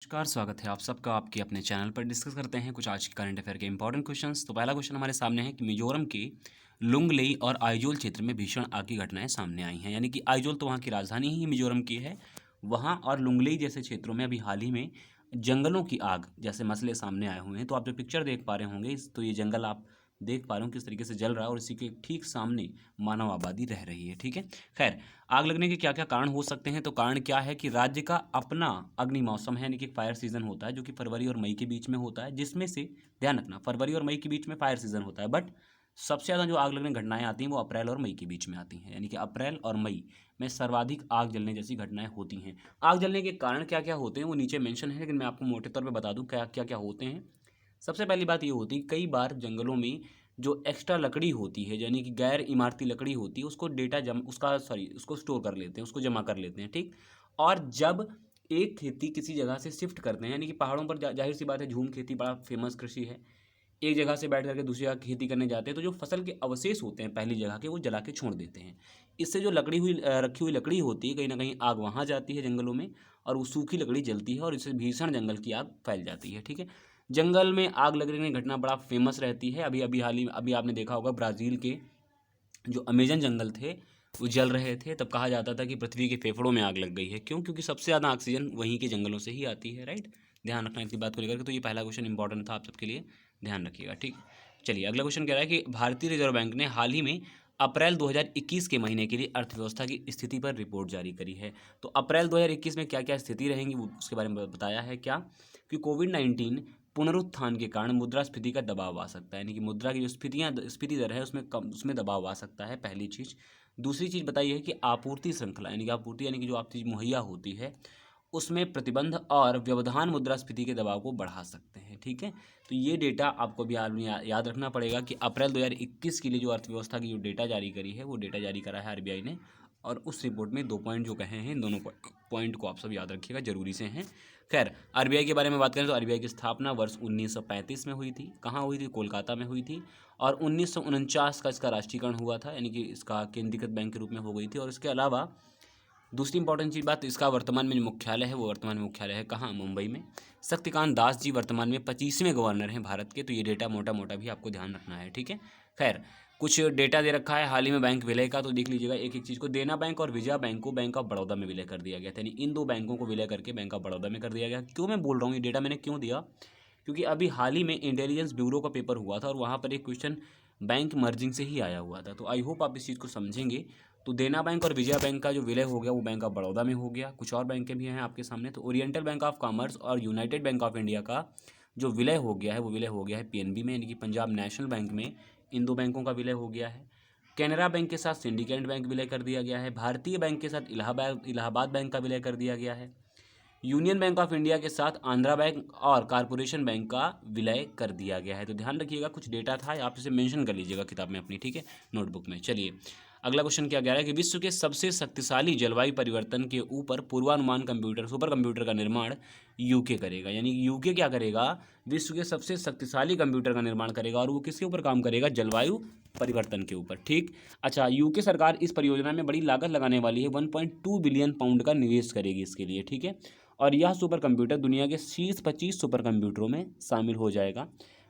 नमस्कार, स्वागत है आप सबका आपके अपने चैनल पर। डिस्कस करते हैं कुछ आज के करंट अफेयर के इंपॉर्टेंट क्वेश्चंस। तो पहला क्वेश्चन हमारे सामने है कि मिजोरम के लुंगलेई और आइजोल क्षेत्र में भीषण आग की घटनाएं सामने आई हैं। यानी कि आइजोल तो वहाँ की राजधानी ही मिजोरम की है, वहाँ और लुंगलेई जैसे क्षेत्रों में अभी हाल ही में जंगलों की आग जैसे मसले सामने आए हुए हैं। तो आप जो पिक्चर देख पा रहे होंगे, तो ये जंगल आप देख पा रहे हो किस तरीके से जल रहा है और इसी के ठीक सामने मानव आबादी रह रही है। ठीक है, खैर आग लगने के क्या क्या कारण हो सकते हैं? तो कारण क्या है कि राज्य का अपना अग्नि मौसम है, यानी कि फायर सीजन होता है जो कि फरवरी और मई के बीच में होता है, जिसमें से ध्यान रखना फरवरी और मई के बीच में फायर सीजन होता है, बट सबसे ज़्यादा जो आग लगने की घटनाएं आती हैं वो अप्रैल और मई के बीच में आती हैं। यानी कि अप्रैल और मई में सर्वाधिक आग जलने जैसी घटनाएं होती हैं। आग जलने के कारण क्या क्या होते हैं वो नीचे मेंशन है, लेकिन मैं आपको मोटे तौर पर बता दूं क्या क्या क्या होते हैं। सबसे पहली बात ये होती है, कई बार जंगलों में जो एक्स्ट्रा लकड़ी होती है, यानी कि गैर इमारती लकड़ी होती है, उसको डेटा जम उसका सॉरी उसको स्टोर कर लेते हैं, उसको जमा कर लेते हैं। ठीक, और जब एक खेती किसी जगह से शिफ्ट करते हैं, यानी कि पहाड़ों पर जाहिर सी बात है झूम खेती बड़ा फेमस कृषि है, एक जगह से बैठ करके दूसरी जगह खेती करने जाते हैं, तो जो फसल के अवशेष होते हैं पहली जगह के वो जला के छोड़ देते हैं। इससे जो रखी हुई लकड़ी होती है, कहीं ना कहीं आग वहाँ जाती है जंगलों में, और वो सूखी लकड़ी जलती है और इससे भीषण जंगल की आग फैल जाती है। ठीक है, जंगल में आग लगने की घटना बड़ा फेमस रहती है। अभी अभी हाल ही अभी आपने देखा होगा ब्राज़ील के जो अमेजन जंगल थे वो जल रहे थे, तब कहा जाता था कि पृथ्वी के फेफड़ों में आग लग गई है। क्यों? क्योंकि सबसे ज़्यादा ऑक्सीजन वहीं के जंगलों से ही आती है। राइट, ध्यान रखना इसी बात को लेकर के। तो ये पहला क्वेश्चन इंपॉर्टेंट था आप सबके लिए, ध्यान रखिएगा। ठीक, चलिए अगला क्वेश्चन कह रहा है कि भारतीय रिजर्व बैंक ने हाल ही में अप्रैल 2021 के महीने के लिए अर्थव्यवस्था की स्थिति पर रिपोर्ट जारी करी है। तो अप्रैल 2021 में क्या क्या स्थिति रहेंगी वो उसके बारे में बताया है। क्या कि कोविड-19 पुनरुत्थान के कारण मुद्रास्फीति का दबाव आ सकता है, यानी कि मुद्रा की जो स्फीति दर है उसमें दबाव आ सकता है, पहली चीज़। दूसरी चीज़ बताइए है कि आपूर्ति श्रृंखला यानी कि जो आप चीज़ मुहैया होती है उसमें प्रतिबंध और व्यवधान मुद्रास्फीति के दबाव को बढ़ा सकते हैं। ठीक है, तो ये डेटा आपको भी याद रखना पड़ेगा कि अप्रैल 2021 के लिए जो अर्थव्यवस्था की जो डेटा जारी करी है वो डेटा जारी करा है आरबीआई ने, और उस रिपोर्ट में 2 पॉइंट जो कहे हैं, इन दोनों पॉइंट को आप सब याद रखिएगा, जरूरी से हैं। खैर, आरबीआई के बारे में बात करें तो आरबीआई की स्थापना वर्ष 1935 में हुई थी। कहाँ हुई थी? कोलकाता में हुई थी। और 1949 का इसका राष्ट्रीयकरण हुआ था, यानी कि इसका केंद्रीकृत बैंक के रूप में हो गई थी। और इसके अलावा दूसरी इंपॉर्टेंट चीज़ बात, इसका वर्तमान में जो मुख्यालय है वो वर्तमान में मुख्यालय है कहाँ? मुंबई में। शक्तिकांत दास जी वर्तमान में 25वें गवर्नर हैं भारत के। तो ये डेटा मोटा मोटा भी आपको ध्यान रखना है। ठीक है, खैर कुछ डेटा दे रखा है हाल ही में बैंक विलय का, तो देख लीजिएगा एक एक चीज़ को। देना बैंक और विजया बैंक को बैंक ऑफ बड़ौदा में विलय कर दिया गया था, यानी इन दो बैंकों को विलय करके बैंक ऑफ बड़ौदा में कर दिया गया। क्यों मैं बोल रहा हूँ ये डेटा मैंने क्यों दिया? क्योंकि अभी हाल ही में इंटेलिजेंस ब्यूरो का पेपर हुआ था और वहाँ पर एक क्वेश्चन बैंक मर्जिंग से ही आया हुआ था। तो आई होप आप इस चीज़ को समझेंगे। तो देना बैंक और विजया बैंक का जो विलय हो गया वो बैंक ऑफ बड़ौदा में हो गया। कुछ और बैंकें भी हैं आपके सामने, तो ओरिएंटल बैंक ऑफ कॉमर्स और यूनाइटेड बैंक ऑफ इंडिया का जो विलय हो गया है वो विलय हो गया है पीएनबी में, यानी कि पंजाब नेशनल बैंक में। इन दो बैंकों का विलय हो गया है। कैनरा बैंक के साथ सिंडिकेट बैंक विलय कर दिया गया है। भारतीय बैंक के साथ इलाहाबाद बैंक का विलय कर दिया गया है। यूनियन बैंक ऑफ इंडिया के साथ आंध्रा बैंक और कारपोरेशन बैंक का विलय कर दिया गया है। तो ध्यान रखिएगा, कुछ डेटा था, आप इसे मेंशन कर लीजिएगा किताब में अपनी। ठीक है, नोटबुक में। चलिए अगला क्वेश्चन क्या कह रहा है कि विश्व के सबसे शक्तिशाली जलवायु परिवर्तन के ऊपर पूर्वानुमान सुपर कंप्यूटर का निर्माण यूके करेगा। यानी यूके क्या करेगा? विश्व के सबसे शक्तिशाली कंप्यूटर का निर्माण करेगा, और वो किसके ऊपर काम करेगा? जलवायु परिवर्तन के ऊपर। ठीक, अच्छा, यूके सरकार इस परियोजना में बड़ी लागत लगाने वाली है, 1.2 बिलियन पाउंड का निवेश करेगी इसके लिए। ठीक है, और यह सुपर कंप्यूटर दुनिया के शीर्ष 25 सुपर कंप्यूटरों में शामिल हो जाएगा।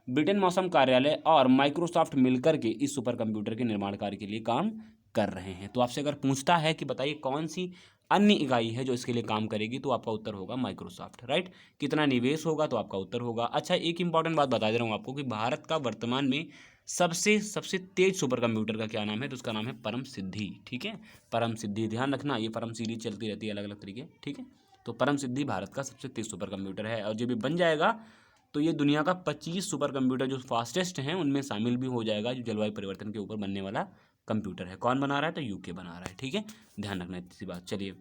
ब्रिटेन मौसम कार्यालय और माइक्रोसॉफ्ट मिलकर के इस सुपर कंप्यूटर के निर्माण कार्य के लिए काम कर रहे हैं। तो आपसे अगर पूछता है कि बताइए कौन सी अन्य इकाई है जो इसके लिए काम करेगी, तो आपका उत्तर होगा माइक्रोसॉफ्ट। राइट, कितना निवेश होगा? तो आपका उत्तर होगा। अच्छा, एक इंपॉर्टेंट बात बता दे रहा हूँ आपको कि भारत का वर्तमान में सबसे सबसे तेज सुपर कंप्यूटर का क्या नाम है? तो उसका नाम है परम सिद्धि। ठीक है, परम सिद्धि, ध्यान रखना, ये परम सीरीज चलती रहती है अलग अलग तरीके। ठीक है, तो परम सिद्धि भारत का सबसे तेज सुपर कंप्यूटर है, और जब ये बन जाएगा तो ये दुनिया का 25 सुपर कंप्यूटर जो फास्टेस्ट हैं उनमें शामिल भी हो जाएगा, जो जलवायु परिवर्तन के ऊपर बनने वाला कंप्यूटर है। कौन बना रहा है? तो यूके बना रहा है। ठीक है, ध्यान रखना इतनी सी बात। चलिए,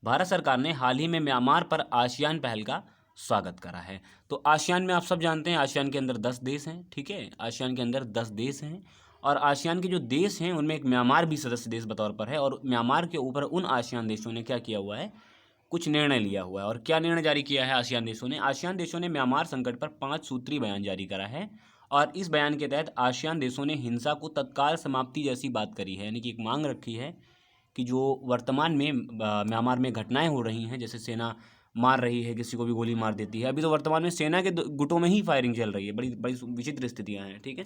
भारत सरकार ने हाल ही में म्यांमार पर आसियान पहल का स्वागत करा है। तो आसियान में आप सब जानते हैं आसियान के अंदर 10 देश हैं। ठीक है, आसियान के अंदर 10 देश हैं, और आसियान के जो देश हैं उनमें एक म्यांमार भी सदस्य देश बतौर पर है। और म्यांमार के ऊपर उन आसियान देशों ने क्या किया हुआ है? कुछ निर्णय लिया हुआ है। और क्या निर्णय जारी किया है आसियान देशों ने? आसियान देशों ने म्यांमार संकट पर 5 सूत्री बयान जारी करा है, और इस बयान के तहत आसियान देशों ने हिंसा को तत्काल समाप्ति जैसी बात करी है, यानी कि एक मांग रखी है कि जो वर्तमान में म्यांमार में घटनाएं हो रही हैं, जैसे सेना मार रही है, किसी को भी गोली मार देती है। अभी तो वर्तमान में सेना के गुटों में ही फायरिंग चल रही है, बड़ी बड़ी विचित्र स्थितियाँ हैं। ठीक है,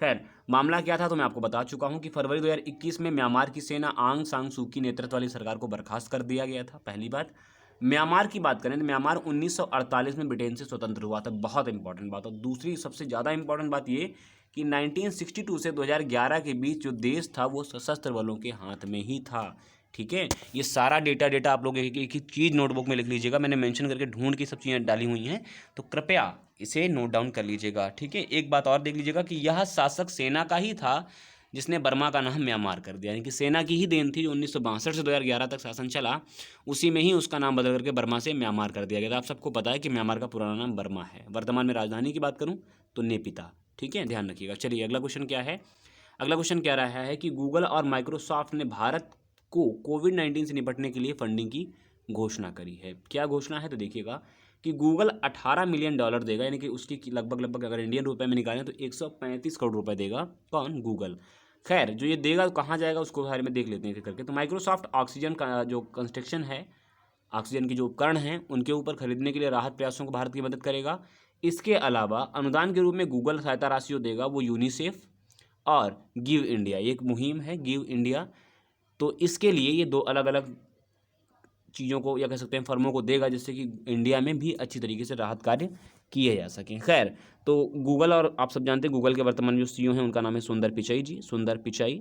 खैर मामला क्या था तो मैं आपको बता चुका हूँ कि फरवरी 2021 में म्यांमार की सेना आंग सान सू की नेतृत्व वाली सरकार को बर्खास्त कर दिया गया था। पहली बात। म्यांमार की बात करें तो म्यांमार 1948 में ब्रिटेन से स्वतंत्र हुआ था, बहुत इंपॉर्टेंट बात। और दूसरी सबसे ज़्यादा इंपॉर्टेंट बात ये कि 1962 से 2011 के बीच जो देश था वो सशस्त्र बलों के हाथ में ही था। ठीक है, ये सारा डेटा आप लोग एक एक चीज़ नोटबुक में लिख लीजिएगा, मैंने मेंशन करके ढूंढ के सब चीज़ें डाली हुई हैं, तो कृपया इसे नोट डाउन कर लीजिएगा। ठीक है, एक बात और देख लीजिएगा कि यह शासक सेना का ही था जिसने बर्मा का नाम म्यांमार कर दिया, यानी कि सेना की ही देन थी। जो 1962 से 2011 तक शासन चला, उसी में ही उसका नाम बदल करके बर्मा से म्यांमार कर दिया गया था। आप सबको पता है कि म्यांमार का पुराना नाम बर्मा है। वर्तमान में राजधानी की बात करूँ तो नेपिता। ठीक है, ध्यान रखिएगा। चलिए अगला क्वेश्चन क्या है। अगला क्वेश्चन क्या रहा है कि गूगल और माइक्रोसॉफ्ट ने भारत को कोविड-19 से निपटने के लिए फंडिंग की घोषणा करी है। क्या घोषणा है तो देखिएगा कि गूगल $18 मिलियन देगा, यानी कि उसकी लगभग अगर इंडियन रुपए में निकालें तो 135 करोड़ रुपए देगा। कौन? गूगल। खैर जो ये देगा कहाँ जाएगा उसको बारे में देख लेते हैं करके। तो माइक्रोसॉफ्ट ऑक्सीजन का जो कंस्ट्रक्शन है, ऑक्सीजन के जो उपकरण हैं उनके ऊपर खरीदने के लिए राहत प्रयासों को भारत की मदद करेगा। इसके अलावा अनुदान के रूप में गूगल सहायता राशि जो देगा वो यूनिसेफ और गिव इंडिया, एक मुहिम है गिव इंडिया, तो इसके लिए ये दो अलग अलग चीज़ों को या कह सकते हैं फर्मों को देगा, जिससे कि इंडिया में भी अच्छी तरीके से राहत कार्य किए जा सकें। खैर तो गूगल, और आप सब जानते हैं गूगल के वर्तमान जो सीईओ हैं उनका नाम है सुंदर पिचाई जी, सुंदर पिचाई।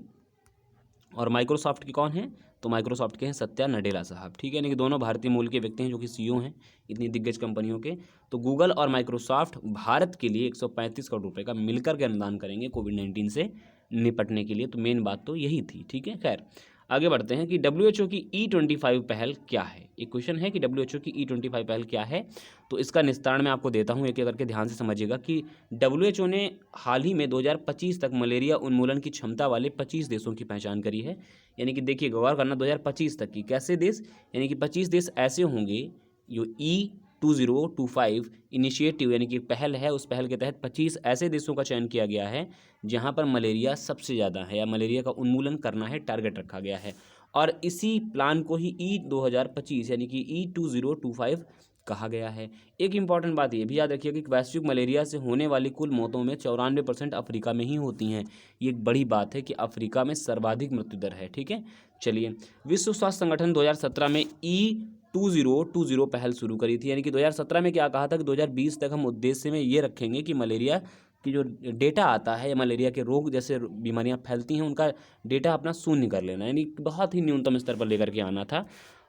और माइक्रोसॉफ्ट के कौन हैं तो माइक्रोसॉफ्ट के हैं सत्या नडेला साहब। ठीक है, यानी कि दोनों भारतीय मूल के व्यक्ति हैं जो कि सीईओ हैं इतनी दिग्गज कंपनियों के। तो गूगल और माइक्रोसॉफ्ट भारत के लिए 135 करोड़ रुपए का मिलकर के अनुदान करेंगे कोविड-19 से निपटने के लिए। तो मेन बात तो यही थी। ठीक है, खैर आगे बढ़ते हैं कि WHO की E25 पहल क्या है। एक क्वेश्चन है कि WHO की E25 पहल क्या है, तो इसका निस्तारण मैं आपको देता हूँ एक एक करके, ध्यान से समझिएगा कि WHO ने हाल ही में 2025 तक मलेरिया उन्मूलन की क्षमता वाले 25 देशों की पहचान करी है। यानी कि देखिए गौर करना 2025 तक की, कैसे देश, यानी कि 25 देश ऐसे होंगे जो E2025 इनिशिएटिव यानी कि पहल है, उस पहल के तहत 25 ऐसे देशों का चयन किया गया है जहां पर मलेरिया सबसे ज़्यादा है या मलेरिया का उन्मूलन करना है, टारगेट रखा गया है। और इसी प्लान को ही E2025 यानी कि E2025 कहा गया है। एक इंपॉर्टेंट बात ये भी याद रखिएगा कि वैश्विक मलेरिया से होने वाली कुल मौतों में 94% अफ्रीका में ही होती हैं। ये एक बड़ी बात है कि अफ्रीका में सर्वाधिक मृत्यु दर है। ठीक है, चलिए विश्व स्वास्थ्य संगठन 2017 में E2020 पहल शुरू करी थी। यानी कि 2017 में क्या कहा था कि 2020 तक हम उद्देश्य में ये रखेंगे कि मलेरिया की जो डेटा आता है या मलेरिया के रोग जैसे बीमारियां फैलती हैं उनका डेटा अपना शून्य कर लेना, यानी बहुत ही न्यूनतम स्तर पर लेकर के आना था।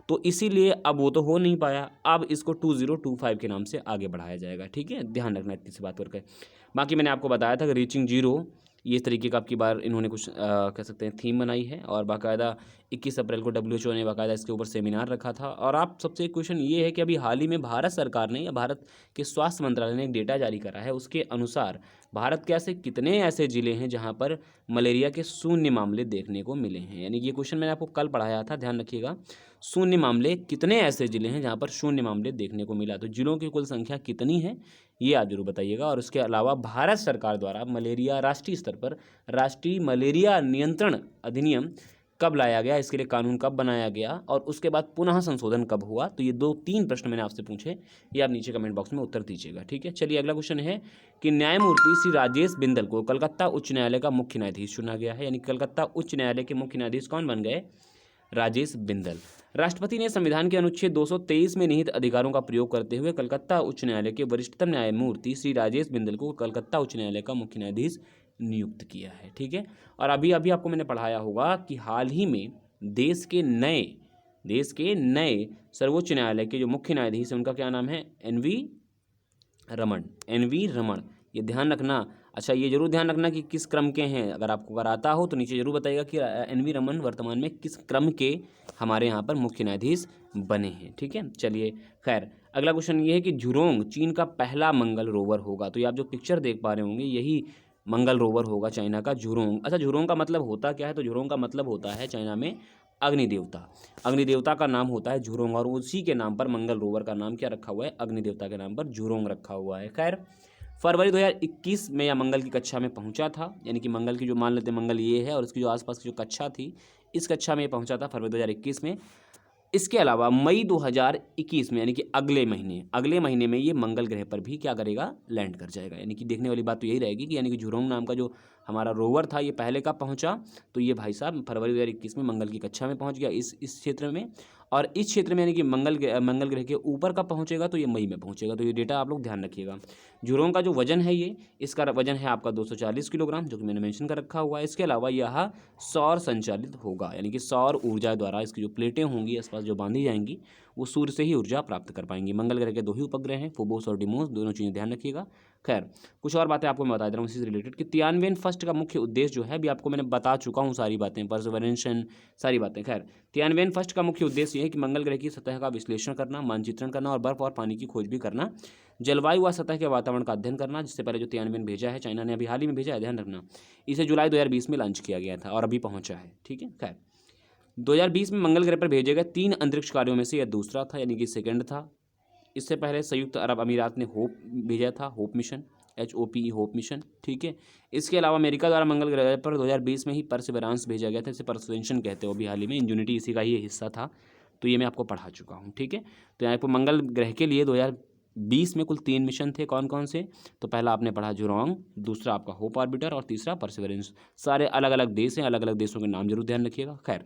तो इसीलिए अब वो तो हो नहीं पाया, अब इसको 2025 के नाम से आगे बढ़ाया जाएगा। ठीक है, ध्यान रखना इतनी सी बात करके। बाकी मैंने आपको बताया था कि रीचिंग जीरो, ये इस तरीके का आपकी बार इन्होंने कुछ कह सकते हैं थीम बनाई है, और बाकायदा 21 अप्रैल को WHO ने बाकायदा इसके ऊपर सेमिनार रखा था। और आप सबसे एक क्वेश्चन ये है कि अभी हाल ही में भारत सरकार ने या भारत के स्वास्थ्य मंत्रालय ने एक डेटा जारी करा है, उसके अनुसार भारत के ऐसे कितने ऐसे ज़िले हैं जहां पर मलेरिया के शून्य मामले देखने को मिले हैं। यानी ये क्वेश्चन मैंने आपको कल पढ़ाया था, ध्यान रखिएगा। शून्य मामले, कितने ऐसे ज़िले हैं जहां पर शून्य मामले देखने को मिला, तो जिलों की कुल संख्या कितनी है ये आप जरूर बताइएगा। और उसके अलावा भारत सरकार द्वारा मलेरिया राष्ट्रीय स्तर पर राष्ट्रीय मलेरिया नियंत्रण अधिनियम कब लाया गया, इसके लिए कानून कब बनाया गया, और उसके बाद पुनः संशोधन कब हुआ। तो ये 2-3 प्रश्न मैंने आपसे पूछे, ये आप नीचे कमेंट बॉक्स में उत्तर दीजिएगा। ठीक है, चलिए अगला क्वेश्चन है कि न्यायमूर्ति श्री राजेश बिंदल को कलकत्ता उच्च न्यायालय का मुख्य न्यायाधीश चुना गया है। यानी कलकत्ता उच्च न्यायालय के मुख्य न्यायाधीश कौन बन गए? राजेश बिंदल। राष्ट्रपति ने संविधान के अनुच्छेद 223 में निहित अधिकारों का प्रयोग करते हुए कलकत्ता उच्च न्यायालय के वरिष्ठतम न्यायमूर्ति श्री राजेश बिंदल को कलकत्ता उच्च न्यायालय का मुख्य न्यायाधीश नियुक्त किया है। ठीक है, और अभी अभी आपको मैंने पढ़ाया होगा कि हाल ही में देश के नए सर्वोच्च न्यायालय के जो मुख्य न्यायाधीश हैं उनका क्या नाम है? N V Raman. ये ध्यान रखना। अच्छा, ये जरूर ध्यान रखना कि किस क्रम के हैं, अगर आपको आता हो तो नीचे जरूर बताइएगा कि एन वी रमन वर्तमान में किस क्रम के हमारे यहाँ पर मुख्य न्यायाधीश बने हैं। ठीक है, चलिए खैर अगला क्वेश्चन ये है कि झुरोंग चीन का पहला मंगल रोवर होगा। तो ये आप जो पिक्चर देख पा रहे होंगे यही मंगल रोवर होगा चाइना का, झुरोंग। अच्छा, झुरोंग का मतलब होता क्या है? तो झुरोंग का मतलब होता है चाइना में अग्निदेवता का नाम होता है झुरोंग, और उसी के नाम पर मंगल रोवर का नाम क्या रखा हुआ है? अग्निदेवता के नाम पर झुरोंग रखा हुआ है। खैर फरवरी 2021 में यह मंगल की कक्षा में पहुंचा था। यानी कि मंगल की जो मान लेते हैं मंगल ये है और इसकी जो आसपास की जो कक्षा थी इस कक्षा में पहुंचा था फरवरी 2021 में। इसके अलावा मई 2021 में यानी कि अगले महीने में ये मंगल ग्रह पर भी क्या करेगा, लैंड कर जाएगा। यानी कि देखने वाली बात तो यही रहेगी कि यानी कि झुरोंग नाम का जो हमारा रोवर था ये पहले कब पहुंचा, तो ये भाई साहब फरवरी 2021 में मंगल की कक्षा में पहुंच गया इस क्षेत्र में। और इस क्षेत्र में यानी कि मंगल ग्रह के ऊपर कब पहुंचेगा, तो ये मई में पहुंचेगा। तो ये डेटा आप लोग ध्यान रखिएगा। झुरोंग का जो वजन है इसका वजन है आपका 240 किलोग्राम, जो कि मैंने मेंशन कर रखा हुआ है। इसके अलावा यह सौर संचालित होगा, यानी कि सौर ऊर्जा द्वारा इसकी जो प्लेटें होंगी आसपास जो बांधी जाएंगी वो सूर्य से ही ऊर्जा प्राप्त कर पाएंगी। मंगल ग्रह के 2 ही उपग्रह हैं, फोबोस और डिमोस, दोनों चीज़ें ध्यान रखिएगा। खैर कुछ और बातें आपको मैं बता दे रहा हूँ इसी से रिलेटेड कि तियानवेन फर्स्ट का मुख्य उद्देश्य जो है अभी आपको मैंने बता चुका हूँ सारी बातें, परसेवरेंशन सारी बातें। खैर तियानवेन फर्स्ट का मुख्य उद्देश्य ये है कि मंगल ग्रह की सतह का विश्लेषण करना, मानचित्रण करना और बर्फ और पानी की खोज भी करना, जलवायु व सतह के वातावरण का अध्ययन करना। जिससे पहले जो तियानवेन भेजा है चाइना ने अभी हाल ही में भेजा है, ध्यान रखना, इसे जुलाई 2020 में लॉन्च किया गया था और अभी पहुंचा है। ठीक है। खैर 2020 में मंगल ग्रह पर भेजे गए 3 अंतरिक्ष कार्यों में से यह दूसरा था, यानी कि सेकंड था। इससे पहले संयुक्त अरब अमीरात ने होप भेजा था, hope mission, HOPE hope mission. ठीक है। इसके अलावा अमेरिका द्वारा मंगल ग्रह पर 2020 में ही परसेवरेंस भेजा गया था, इसे परसेवेंशन कहते हैं अभी हाल ही में। इंजनिटी इसी का ही हिस्सा था, तो ये मैं आपको पढ़ा चुका हूँ। ठीक है। तो यहाँ पर मंगल ग्रह के लिए 2020 में कुल 3 मिशन थे। कौन कौन से, तो पहला आपने पढ़ा झुरोंग, दूसरा आपका होप ऑर्बिटर और तीसरा परसेवरेंस। सारे अलग अलग देश हैं, अलग अलग देशों के नाम जरूर ध्यान रखिएगा। खैर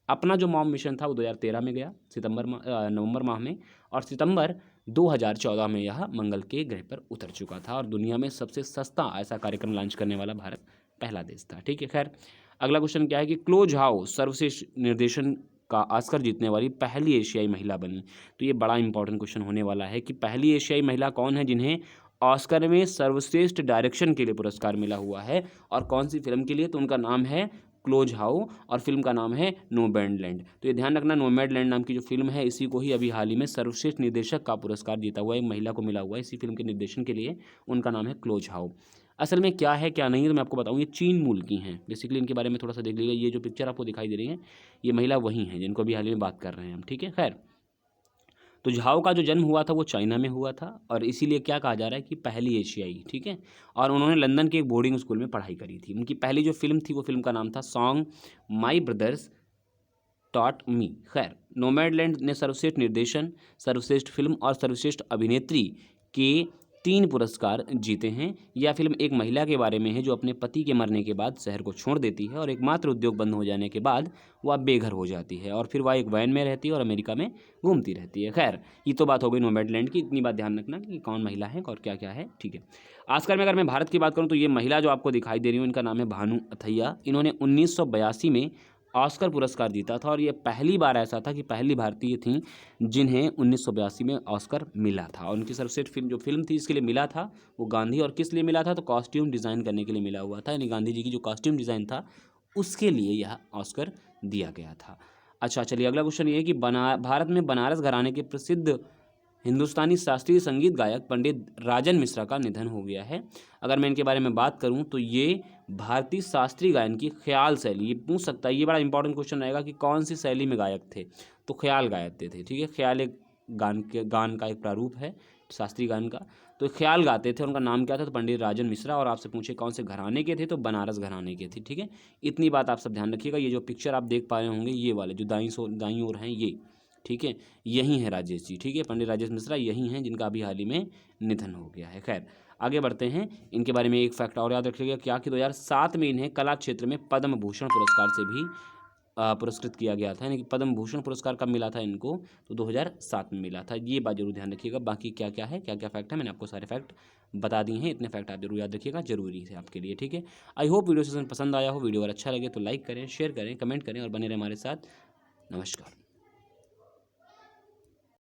अपना जो मॉम मिशन था वो 2013 में गया नवंबर माह में, और सितंबर 2014 में यह मंगल के ग्रह पर उतर चुका था। और दुनिया में सबसे सस्ता ऐसा कार्यक्रम लॉन्च करने वाला भारत पहला देश था। ठीक है। खैर अगला क्वेश्चन क्या है कि क्लो झाओ सर्वश्रेष्ठ निर्देशन का ऑस्कर जीतने वाली पहली एशियाई महिला बनी। तो ये बड़ा इंपॉर्टेंट क्वेश्चन होने वाला है कि पहली एशियाई महिला कौन है जिन्हें ऑस्कर में सर्वश्रेष्ठ डायरेक्शन के लिए पुरस्कार मिला हुआ है, और कौन सी फिल्म के लिए, तो उनका नाम है क्लो झाओ और फिल्म का नाम है नोमैडलैंड। तो ये ध्यान रखना, नोमैडलैंड नाम की जो फिल्म है इसी को ही अभी हाल ही में सर्वश्रेष्ठ निर्देशक का पुरस्कार जीता हुआ एक महिला को मिला हुआ है इसी फिल्म के निर्देशन के लिए। उनका नाम है क्लो झाओ। असल में क्या है क्या नहीं है तो मैं आपको बताऊँ। ये चीन मूल की हैं, बेसिकली इनके बारे में थोड़ा सा देख लीजिएगा। ये जो पिक्चर आपको दिखाई दे रही है ये महिला वही हैं जिनको अभी हाल ही में बात कर रहे हैं हम। ठीक है। खैर तो झाओ का जो जन्म हुआ था वो चाइना में हुआ था, और इसीलिए क्या कहा जा रहा है कि पहली एशियाई। ठीक है। और उन्होंने लंदन के एक बोर्डिंग स्कूल में पढ़ाई करी थी। उनकी पहली जो फिल्म थी वो फिल्म का नाम था सॉन्ग माई ब्रदर्स टॉट मी। खैर नोमैडलैंड ने सर्वश्रेष्ठ निर्देशन, सर्वश्रेष्ठ फिल्म और सर्वश्रेष्ठ अभिनेत्री के 3 पुरस्कार जीते हैं। यह फिल्म एक महिला के बारे में है जो अपने पति के मरने के बाद शहर को छोड़ देती है, और एकमात्र उद्योग बंद हो जाने के बाद वह बेघर हो जाती है, और फिर वह एक वैन में रहती है और अमेरिका में घूमती रहती है। खैर ये तो बात हो गई नोमैडलैंड की। इतनी बात ध्यान रखना कि कौन महिला है और क्या क्या है। ठीक है। ऑस्कर में अगर मैं भारत की बात करूँ तो ये महिला जो आपको दिखाई दे रही है इनका नाम है भानु अथैया। इन्होंने 1982 में ऑस्कर पुरस्कार जीता था, और ये पहली बार ऐसा था कि पहली भारतीय थी जिन्हें 1982 में ऑस्कर मिला था। और उनकी सर्वश्रेष्ठ फिल्म जो फिल्म थी इसके लिए मिला था वो गांधी, और किस लिए मिला था, तो कॉस्ट्यूम डिज़ाइन करने के लिए मिला हुआ था। यानी गांधी जी की जो कॉस्ट्यूम डिज़ाइन था उसके लिए यह ऑस्कर दिया गया था। अच्छा चलिए अगला क्वेश्चन ये है कि भारत में बनारस घराने के प्रसिद्ध हिंदुस्तानी शास्त्रीय संगीत गायक पंडित राजन मिश्रा का निधन हो गया है। अगर मैं इनके बारे में बात करूं तो ये भारतीय शास्त्रीय गायन की ख्याल शैली, ये पूछ सकता है, ये बड़ा इंपॉर्टेंट क्वेश्चन रहेगा कि कौन सी शैली में गायक थे, तो ख्याल गाते थे। ठीक है। ख्याल एक गान का एक प्रारूप है शास्त्रीय गान का, तो ख्याल गाते थे। उनका नाम क्या था, तो पंडित राजन मिश्रा। और आपसे पूछे कौन से घराने के थे, तो बनारस घराने के थे। ठीक है। इतनी बात आप सब ध्यान रखिएगा। ये जो पिक्चर आप देख पा रहे होंगे ये वाले जो दाईं ओर हैं ये, ठीक है, यही है राजेश जी। ठीक है। पंडित राजेश मिश्रा यही हैं जिनका अभी हाल ही में निधन हो गया है। खैर आगे बढ़ते हैं। इनके बारे में एक फैक्ट और याद रखिएगा क्या कि 2007 में इन्हें कला क्षेत्र में पद्म भूषण पुरस्कार से भी पुरस्कृत किया गया था। यानी कि पद्म भूषण पुरस्कार कब मिला था इनको, तो 2007 में मिला था। ये बात जरूर ध्यान रखिएगा। बाकी क्या क्या है, क्या क्या फैक्ट है, मैंने आपको सारे फैक्ट बता दिए हैं। इतने फैक्ट आप जरूर याद रखिएगा, जरूरी है आपके लिए। ठीक है। आई होप वीडियो सेशन पसंद आया हो। वीडियो अगर अच्छा लगे तो लाइक करें, शेयर करें, कमेंट करें और बने रहे हमारे साथ। नमस्कार।